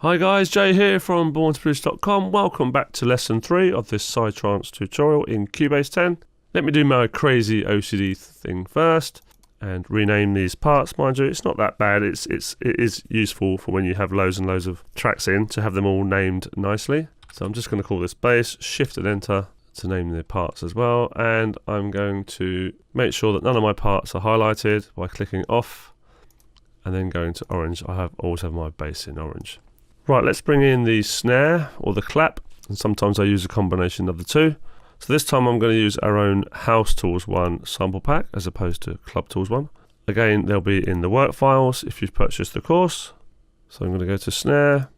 Hi guys, Jay here from borntoproduce.com. Welcome back to lesson 3 of this Psytrance tutorial in Cubase 10. Let me do my crazy OCD thing first and rename these parts. Mind you, it's not that bad. It is useful for when you have loads and loads of tracks in to have them all named nicely. So I'm just going to call this bass, shift and enter to name the parts as well. And I'm going to make sure that none of my parts are highlighted by clicking off and then going to orange. I always have my bass in orange. Right, let's bring in the snare or the clap, and sometimes I use a combination of the two. So this time I'm going to use our own House Tools 1 sample pack as opposed to Club Tools 1. Again, they'll be in the work files if you've purchased the course. So I'm going to go to snare.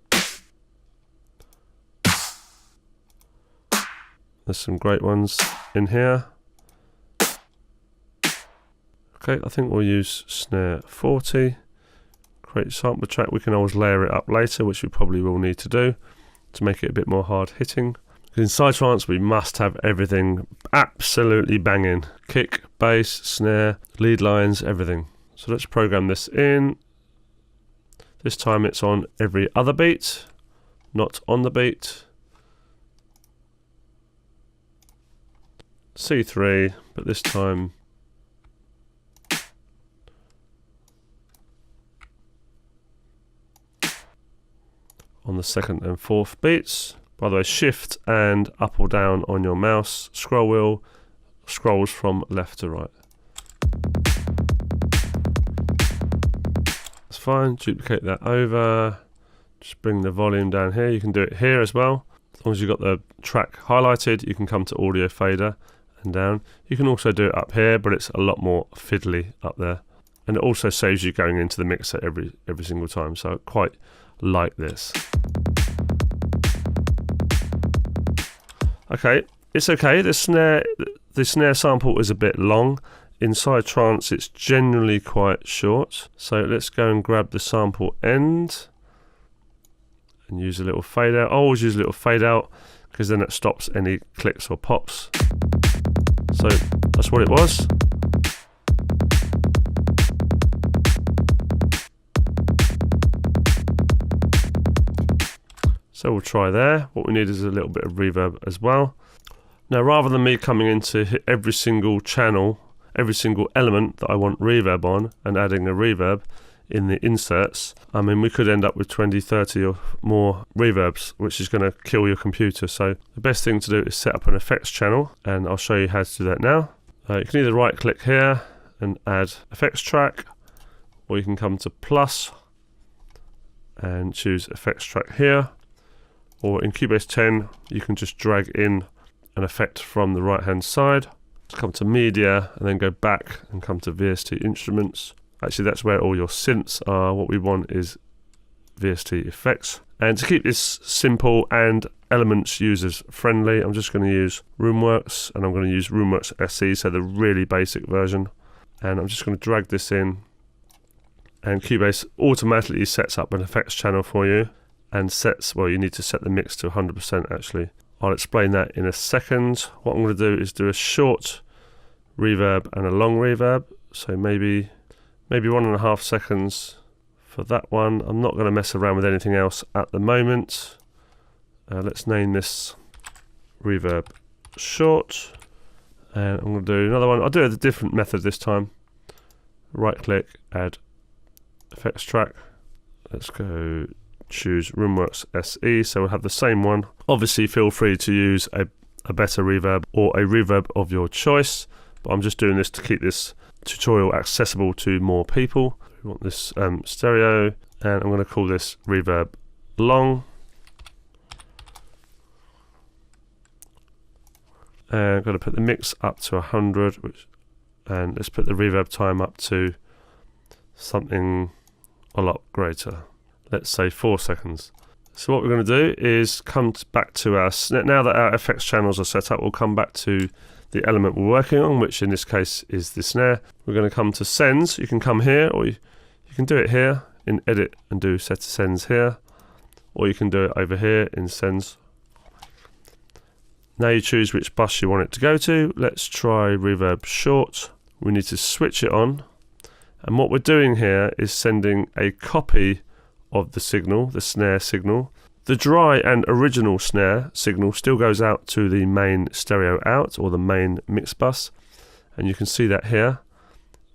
There's some great ones in here. Okay, I think we'll use snare 40. Create sample track. We can always layer it up later, which we probably will need to do to make it a bit more hard hitting. In Psytrance we must have everything absolutely banging. Kick, bass, snare, lead lines, everything. So let's program this in. This time it's on every other beat, not on the beat. C3, but this time on the second and fourth beats. By the way, shift and up or down on your mouse scroll wheel scrolls from left to right. That's fine, duplicate that over. Just bring the volume down here. You can do it here as well. As long as you've got the track highlighted, you can come to audio fader and down. You can also do it up here, but it's a lot more fiddly up there. And it also saves you going into the mixer every single time. So quite like this. Okay, it's okay. The snare sample is a bit long. In Psytrance it's generally quite short. So let's go and grab the sample end and use a little fade out. I always use a little fade out because then it stops any clicks or pops. So that's what it was. So we'll try there. What we need is a little bit of reverb as well. Now, rather than me coming into hit every single channel, every single element that I want reverb on and adding a reverb in the inserts, I mean, we could end up with 20, 30 or more reverbs, which is going to kill your computer. So the best thing to do is set up an effects channel, and I'll show you how to do that now. You can either right click here and add effects track, or you can come to plus and choose effects track here. Or in Cubase 10, you can just drag in an effect from the right hand side. Come to media and then go back and come to VST instruments. Actually, that's where all your synths are. What we want is VST effects. And to keep this simple and elements users friendly, I'm just going to use RoomWorks, and I'm going to use RoomWorks SE, so the really basic version. And I'm just going to drag this in, and Cubase automatically sets up an effects channel for you. And sets, well, you need to set the mix to 100% actually. I'll explain that in a second. What I'm going to do is do a short reverb and a long reverb. So maybe 1.5 seconds for that one. I'm not going to mess around with anything else at the moment. Let's name this reverb short. And I'm going to do another one. I'll do a different method this time. Right click, add effects track. Let's go choose RoomWorks SE, so we'll have the same one. Obviously feel free to use a better reverb or a reverb of your choice, but I'm just doing this to keep this tutorial accessible to more people. We want this stereo, and I'm going to call this reverb long. And I'm going to put the mix up to 100, and let's put the reverb time up to something a lot greater. Let's say 4 seconds. So what we're going to do is come back to our snare. Now that our effects channels are set up, we'll come back to the element we're working on, which in this case is the snare. We're going to come to sends. You can come here, or you can do it here in edit and do set to sends here, or you can do it over here in sends. Now you choose which bus you want it to go to. Let's try reverb short. We need to switch it on, and what we're doing here is sending a copy of the signal, the snare signal. The dry and original snare signal still goes out to the main stereo out, or the main mix bus, and you can see that here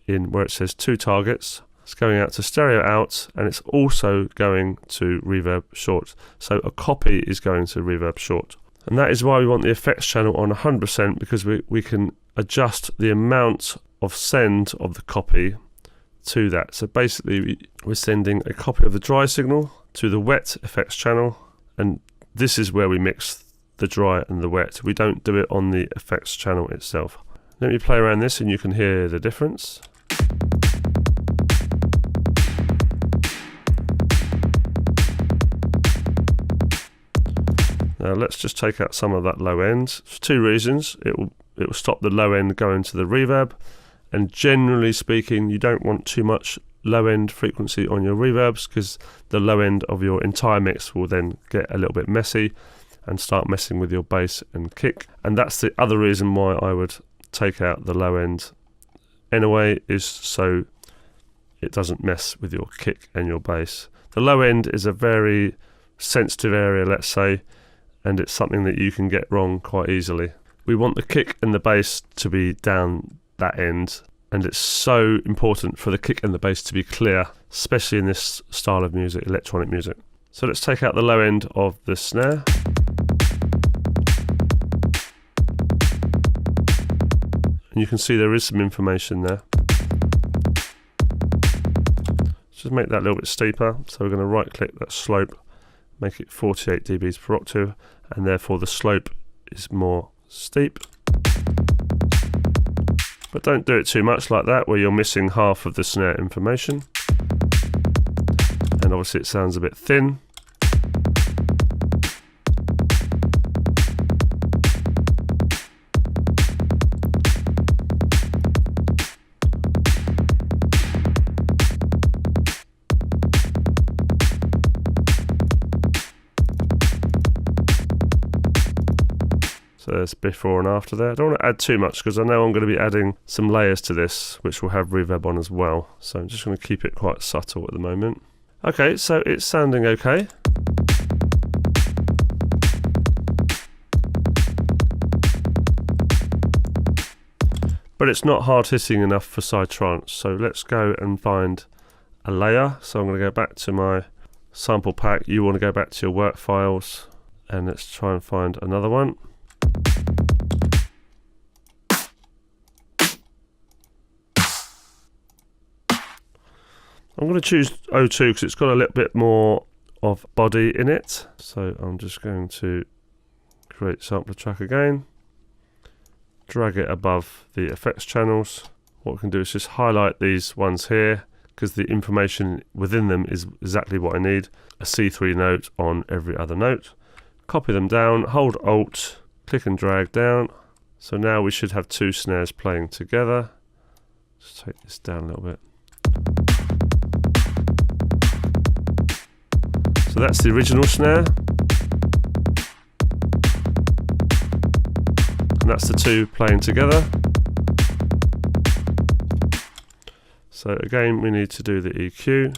in where it says 2 targets. It's going out to stereo out, and it's also going to reverb short. So a copy is going to reverb short. And that is why we want the effects channel on 100%, because we can adjust the amount of send of the copy to that. So basically we're sending a copy of the dry signal to the wet effects channel, and this is where we mix the dry and the wet. We don't do it on the effects channel itself. Let me play around this and you can hear the difference. Now let's just take out some of that low end. For 2 reasons. It will stop the low end going to the reverb, and generally speaking you don't want too much low end frequency on your reverbs, because the low end of your entire mix will then get a little bit messy and start messing with your bass and kick. And that's the other reason why I would take out the low end anyway, is so it doesn't mess with your kick and your bass. The low end is a very sensitive area, let's say, and it's something that you can get wrong quite easily. We want the kick and the bass to be down that end, and it's so important for the kick and the bass to be clear, especially in this style of music, electronic music. So let's take out the low end of the snare. And you can see there is some information there. Just make that a little bit steeper. So we're going to right click that slope, make it 48 dBs per octave, and therefore the slope is more steep. But don't do it too much like that, where you're missing half of the snare information. And obviously it sounds a bit thin. So there's before and after there. I don't want to add too much because I know I'm going to be adding some layers to this which will have reverb on as well. So I'm just going to keep it quite subtle at the moment. Okay, so it's sounding okay. But it's not hard hitting enough for Psytrance. So let's go and find a layer. So I'm going to go back to my sample pack. You want to go back to your work files, and let's try and find another one. I'm going to choose O2 because it's got a little bit more of body in it. So I'm just going to create sampler track again, drag it above the effects channels. What we can do is just highlight these ones here, because the information within them is exactly what I need. A C3 note on every other note. Copy them down, hold Alt, click and drag down. So now we should have 2 snares playing together. Just take this down a little bit. So that's the original snare. And that's the 2 playing together. So again, we need to do the EQ.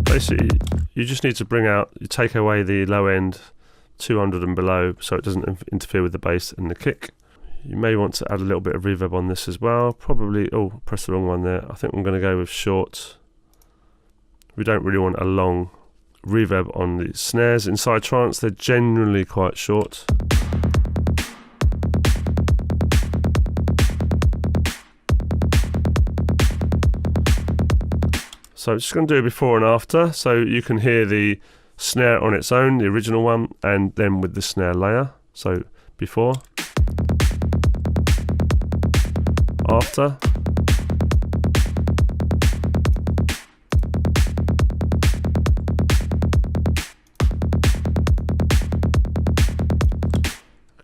Basically, you just need to you take away the low end 200 and below, so it doesn't interfere with the bass and the kick. You may want to add a little bit of reverb on this as well. Probably, oh, press the wrong one there. I think I'm going to go with short. We don't really want a long reverb on the snares in Psytrance. They're generally quite short. So I'm just going to do a before and after, so you can hear the snare on its own, the original one, and then with the snare layer. So before, after,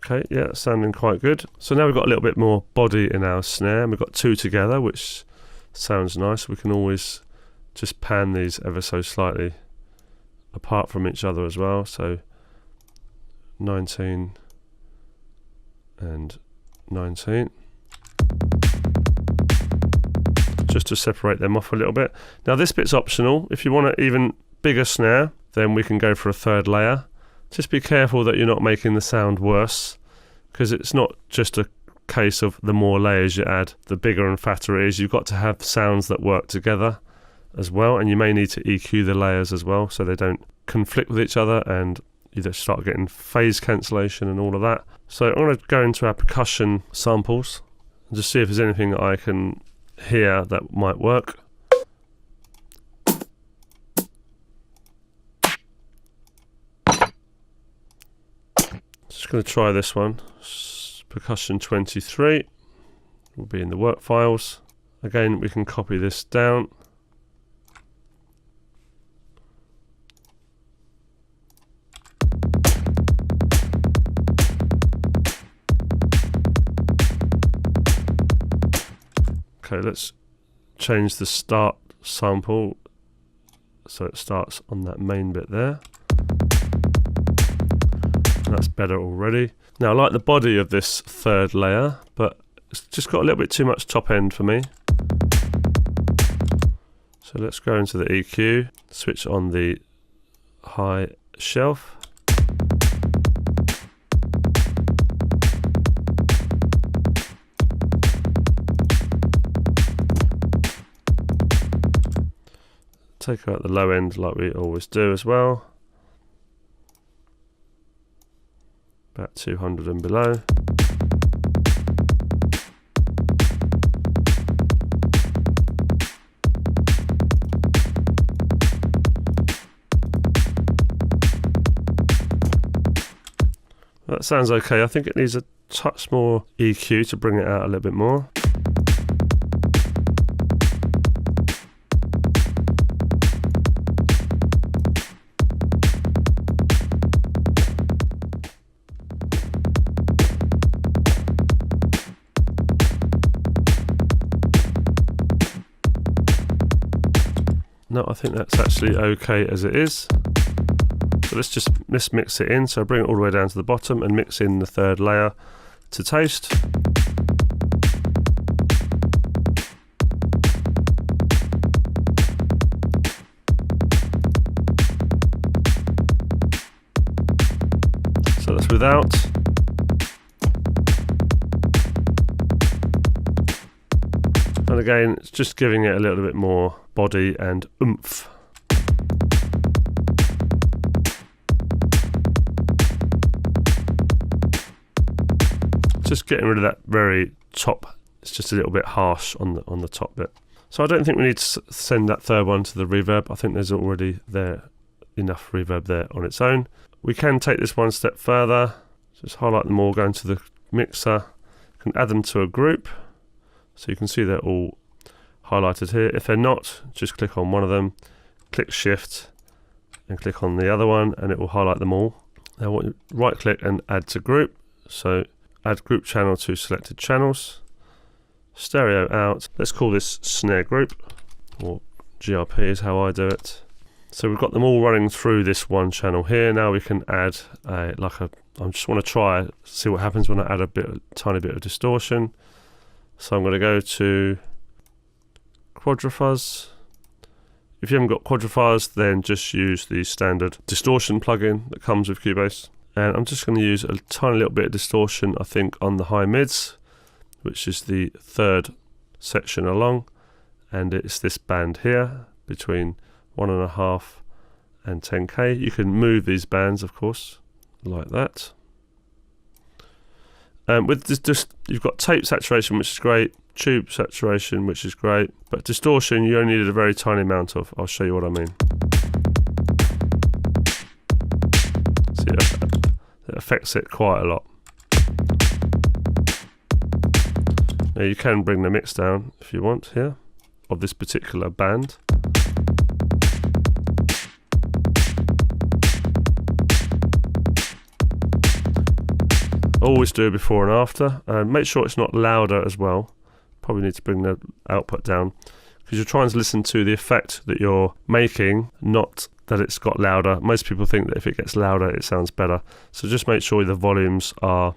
okay, yeah, that's sounding quite good. So now we've got a little bit more body in our snare, and we've got 2 together, which sounds nice. We can always just pan these ever so slightly apart from each other as well. So 19 and 19. Just to separate them off a little bit. Now this bit's optional. If you want an even bigger snare, then we can go for a third layer. Just be careful that you're not making the sound worse, because it's not just a case of the more layers you add, the bigger and fatter it is. You've got to have sounds that work together as well, and you may need to EQ the layers as well so they don't conflict with each other and you just start getting phase cancellation and all of that. So I'm going to go into our percussion samples and just see if there's anything that I can hear that might work. Just going to try this one. Percussion 23 will be in the work files. Again, we can copy this down. Okay, let's change the start sample so it starts on that main bit there. That's better already. Now I like the body of this third layer, but it's just got a little bit too much top end for me. So let's go into the EQ, switch on the high shelf. Take out the low end like we always do as well. About 200 and below. That sounds okay. I think it needs a touch more EQ to bring it out a little bit more. No, I think that's actually okay as it is. So let's just mix it in. So bring it all the way down to the bottom and mix in the third layer to taste. So that's without. And again, it's just giving it a little bit more body and oomph. Just getting rid of that very top. It's just a little bit harsh on the top bit. So I don't think we need to send that third one to the reverb. I think there's already enough reverb there on its own. We can take this one step further. Just highlight them all, go into the mixer. You can add them to a group. So you can see they're all highlighted here. If they're not, just click on one of them, click Shift, and click on the other one, and it will highlight them all. Now right click and add to group. So add group channel to selected channels. Stereo out. Let's call this snare group, or GRP is how I do it. So we've got them all running through this one channel here. Now we can add I just want to try see what happens when I add a tiny bit of distortion. So I'm going to go to Quadrafuzz. If you haven't got Quadrafuzz, then just use the standard distortion plugin that comes with Cubase. And I'm just going to use a tiny little bit of distortion, I think, on the high mids, which is the third section along. And it's this band here between 1.5 and 10k. You can move these bands, of course, like that. With this, you've got tape saturation, which is great, tube saturation, which is great, but distortion you only need a very tiny amount of. I'll show you what I mean. See, it affects it quite a lot. Now you can bring the mix down if you want here, of this particular band. Always do before and after. Make sure it's not louder as well. Probably need to bring the output down because you're trying to listen to the effect that you're making, not that it's got louder. Most people think that if it gets louder it sounds better, so just make sure the volumes are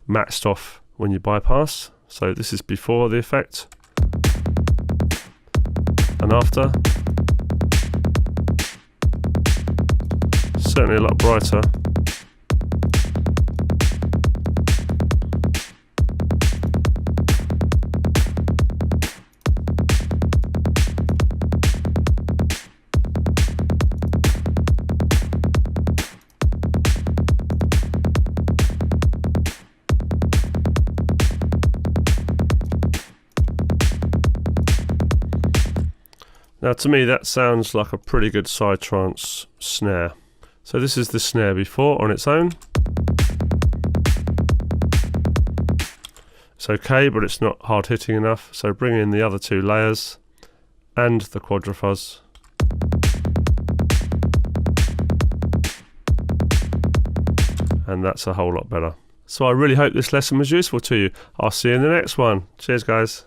maxed off when you bypass. So this is before the effect and after. Certainly a lot brighter. Now to me that sounds like a pretty good Psytrance snare. So this is the snare before on its own. It's okay, but it's not hard hitting enough, so bring in the other two layers and the quadrafuzz. And that's a whole lot better. So I really hope this lesson was useful to you. I'll see you in the next one. Cheers guys.